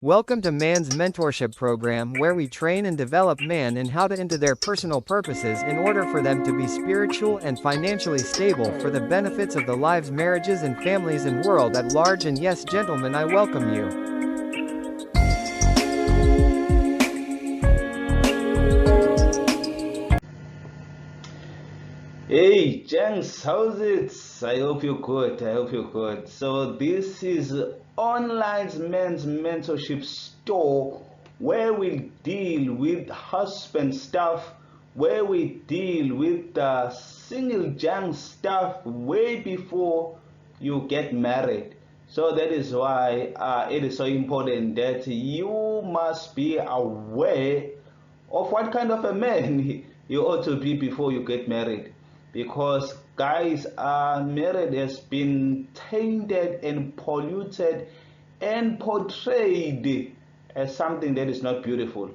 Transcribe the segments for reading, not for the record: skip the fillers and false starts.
Welcome to Man's Mentorship Program, where we train and develop man in how to into their personal purposes in order for them to be spiritual and financially stable for the benefits of the lives, marriages, and families and world at large. And yes, gentlemen, I welcome you. Hey, Jenks, how's it? I hope you're good. I hope you're good. So this is Online's Men's Mentorship Store, where we deal with husband stuff, where we deal with the single junk stuff way before you get married. So that is why it is so important that you must be aware of what kind of a man you ought to be before you get married, because guys, marriage has been tainted and polluted and portrayed as something that is not beautiful.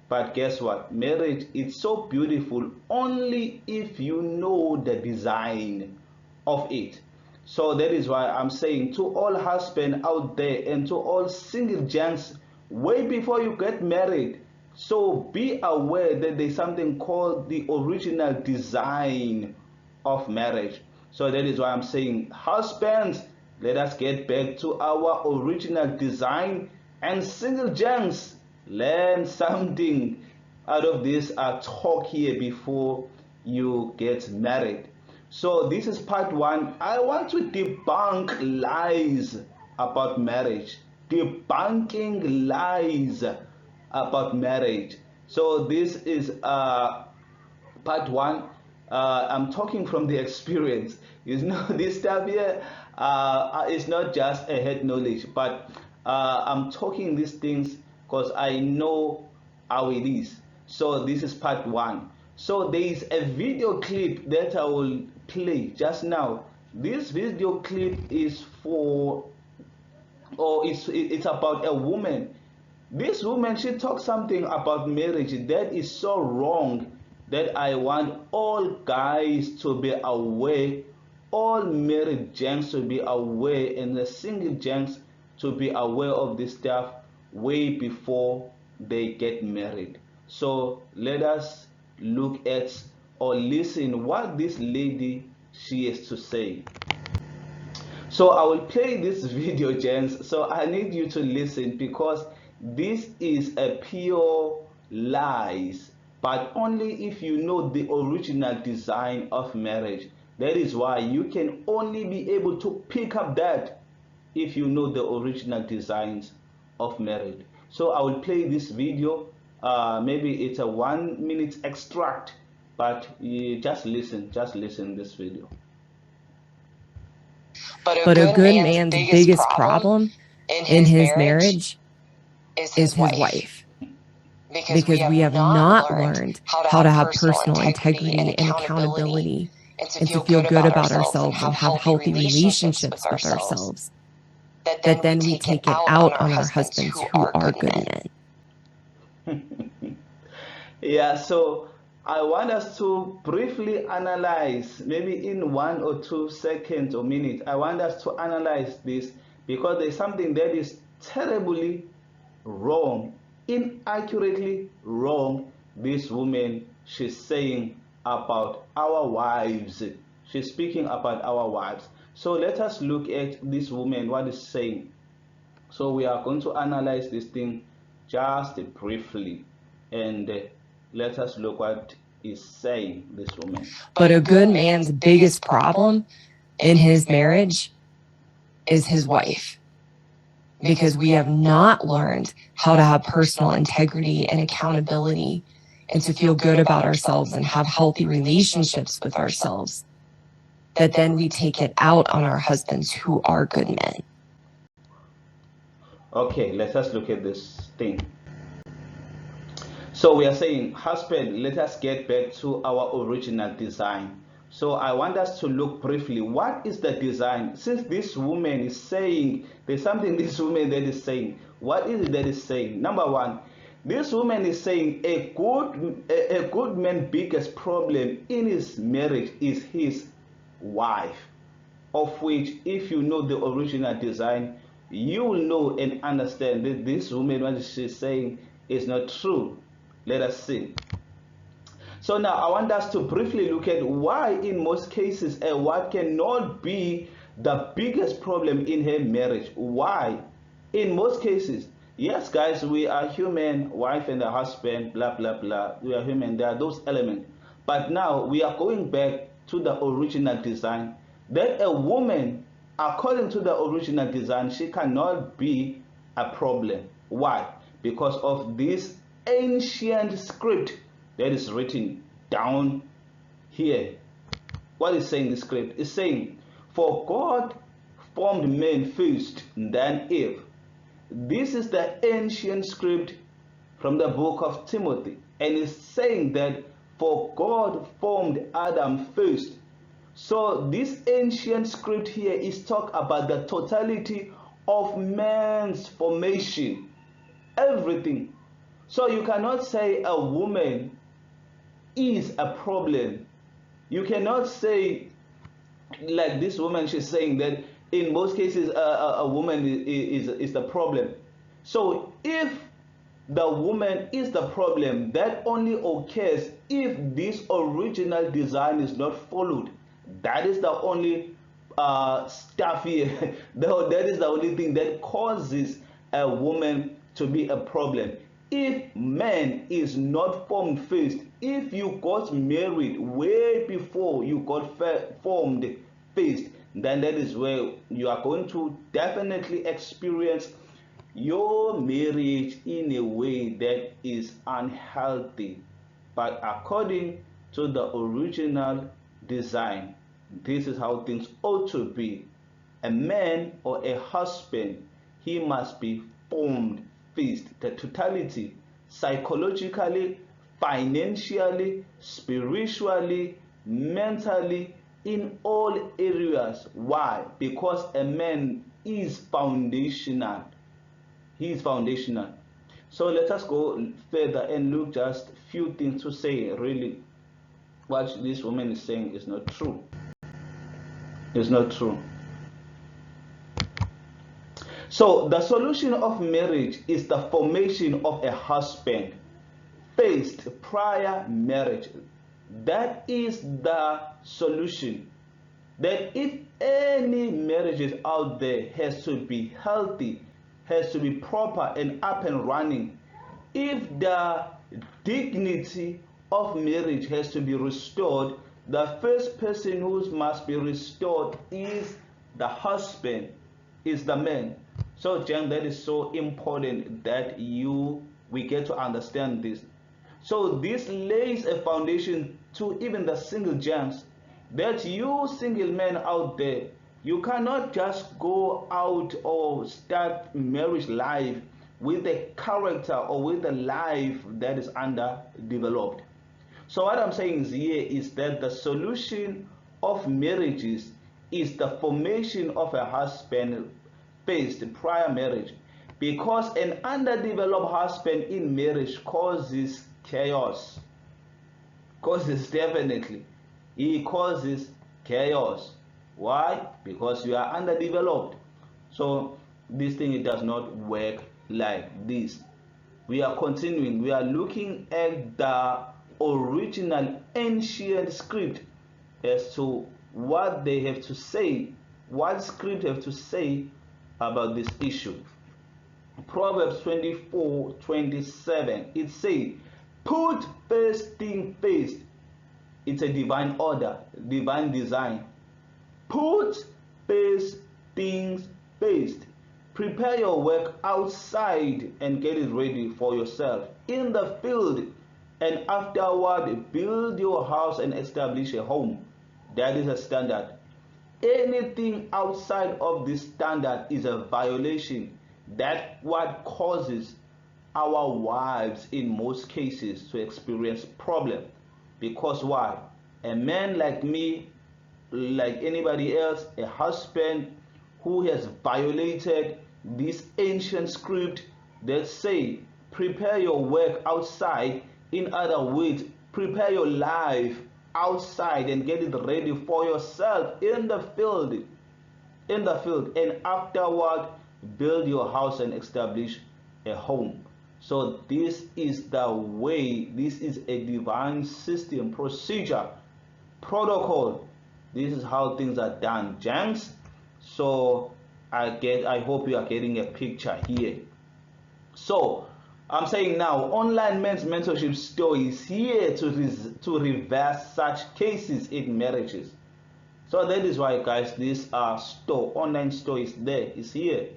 But guess what? Marriage is so beautiful only if you know the design of it. So that is why I'm saying to all husbands out there and to all single gents, way before you get married, so be aware that there's something called the original design of marriage. So that is why I'm saying, husbands, let us get back to our original design, and single gents, learn something out of this talk here before you get married. So this is part one. I want to debunk lies about marriage. Debunking lies about marriage. So this is part one. I'm talking from the experience. You know, this stuff here is not just a head knowledge, but I'm talking these things because I know how it is. So this is part one. So there is a video clip that I will play just now. This video clip is for, or it's about a woman. This woman, she talks something about marriage that is so wrong that I want all guys to be aware, all married gents to be aware, and the single gents to be aware of this stuff way before they get married. So let us look at or listen what this lady she has to say. So I will play this video, gents. So I need you to listen, because this is a pure lies, but only if you know the original design of marriage. That is why you can only be able to pick up that if you know the original designs of marriage. So I will play this video. Maybe it's a 1 minute extract, but just listen this video. But a good man's biggest problem in his marriage is his wife. Because we have not learned how to have personal integrity and accountability, and to feel good about ourselves and have healthy relationships with ourselves, that then we take it out on our husbands who are good men. Yeah, so I want us to briefly analyze, maybe in 1 or 2 seconds or minutes, I want us to analyze this, because there's something that is terribly wrong, inaccurately wrong, this woman, she's saying about our wives. She's speaking about our wives. So let us look at this woman, what is saying. So we are going to analyze this thing just briefly, and let us look what is saying this woman. But a good man's biggest problem in his marriage is his wife. Because we have not learned how to have personal integrity and accountability, and to feel good about ourselves and have healthy relationships with ourselves, that then we take it out on our husbands who are good men. Okay, let us look at this thing. So we are saying, husband, let us get back to our original design. So I want us to look briefly, what is the design? Since this woman is saying, there's something this woman that is saying. What is it that is saying? Number one, this woman is saying a good man's biggest problem in his marriage is his wife, of which, if you know the original design, you will know and understand that this woman, what she's saying, is not true. Let us see. So now I want us to briefly look at why in most cases a wife cannot be the biggest problem in her marriage. Why? In most cases, yes guys, we are human, wife and the husband, blah blah blah. We are human, there are those elements. But now we are going back to the original design. That a woman, according to the original design, she cannot be a problem. Why? Because of this ancient script that is written down here. What is saying the script? It's saying, for God formed man first, then Eve. This is the ancient script from the book of Timothy. And it's saying that for God formed Adam first. So this ancient script here is talk about the totality of man's formation. Everything. So you cannot say a woman is a problem. You cannot say, like this woman, she's saying that in most cases a woman is the problem. So if the woman is the problem, that only occurs if this original design is not followed. That is the only stuff here. That is the only thing that causes a woman to be a problem. If man is not formed first, if you got married way before you got formed first, then that is where you are going to definitely experience your marriage in a way that is unhealthy. But according to the original design, this is how things ought to be. A man or a husband, he must be formed first. The totality, psychologically, financially, spiritually, mentally, in all areas. Why? Because a man is foundational. He is foundational. So let us go further and look just few things to say. Really, what this woman is saying is not true. It's not true. So the solution of marriage is the formation of a husband first prior marriage. That is the solution. That if any marriages out there has to be healthy, has to be proper and up and running, if the dignity of marriage has to be restored, the first person who must be restored is the husband, is the man. So Jan, that is so important that we get to understand this. So this lays a foundation to even the single gems, that you single men out there, you cannot just go out or start marriage life with a character or with a life that is underdeveloped. So what I'm saying here is that the solution of marriages is the formation of a husband first prior marriage, because an underdeveloped husband in marriage causes chaos. He causes chaos. Why? Because you are underdeveloped. So this thing, it does not work like this. We are continuing. We are looking at the original ancient script as to what they have to say, what script have to say about this issue. Proverbs 24:27, it says, put first thing first. It's a divine order, divine design. Put first things first. Prepare your work outside and get it ready for yourself in the field, and afterward build your house and establish a home. That is a standard. Anything outside of this standard is a violation. That's what causes our wives in most cases to experience problem. Because why? A man like me, like anybody else, a husband who has violated this ancient script that say prepare your work outside, in other words, prepare your life outside and get it ready for yourself in the field, and afterward build your house and establish a home. So this is the way, this is a divine system, procedure, protocol. This is how things are done, gents. So I hope you are getting a picture here. So I'm saying now, online men's mentorship store is here to reverse such cases in marriages. So that is why, guys, this online store is there, is here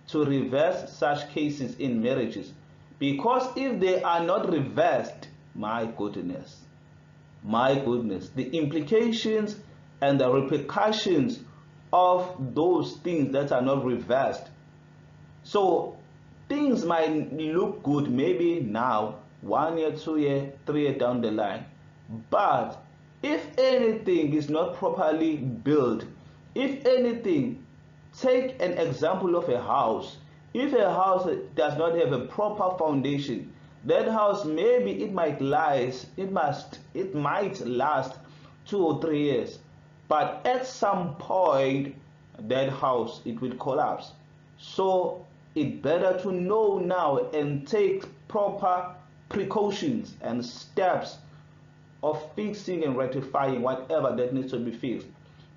to reverse such cases in marriages. Because if they are not reversed, my goodness, the implications and the repercussions of those things that are not reversed. So things might look good maybe now, 1 year, 2 year, 3 year down the line, but if anything is not properly built, if anything, take an example of a house. If a house does not have a proper foundation, that house maybe it might last 2 or 3 years, but at some point that house, it will collapse. So it's better to know now and take proper precautions and steps of fixing and rectifying whatever that needs to be fixed.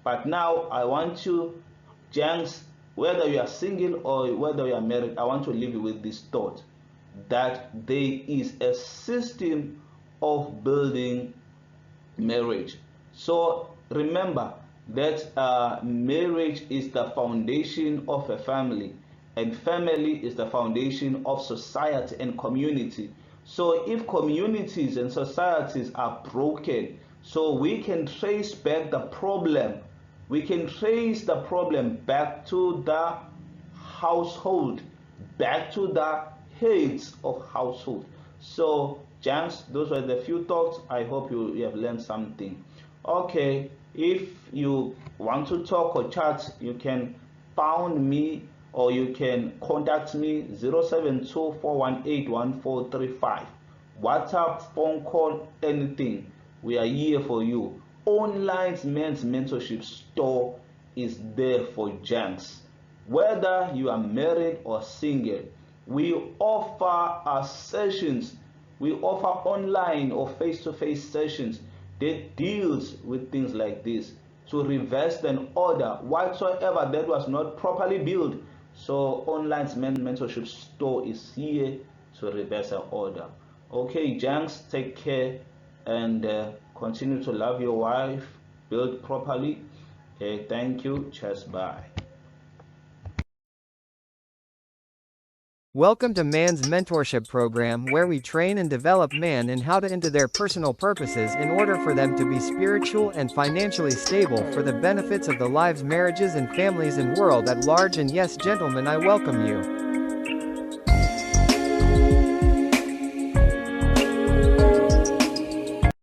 But now I want you, gents, whether you are single or whether you are married, I want to leave you with this thought that there is a system of building marriage. So remember that marriage is the foundation of a family, and family is the foundation of society and community. So if communities and societies are broken, so we can trace back the problem. We can trace the problem back to the household, back to the heads of household. So, gents, those were the few thoughts. I hope you have learned something. Okay, if you want to talk or chat, you can phone me or you can contact me 072-418-1435. WhatsApp, phone call, anything. We are here for you. Online men's mentorship store is there for gents. Whether you are married or single, we offer sessions. We offer online or face-to-face sessions that deals with things like this to reverse an order whatsoever that was not properly built. So online mentorship store is here to reverse an order. Okay, gents, take care and continue to love your wife, build properly. Okay, thank you. Cheers, bye. Welcome to Man's Mentorship Program, where we train and develop man in how to enter their personal purposes in order for them to be spiritual and financially stable for the benefits of the lives, marriages and families and world at large. And yes, gentlemen, I welcome you.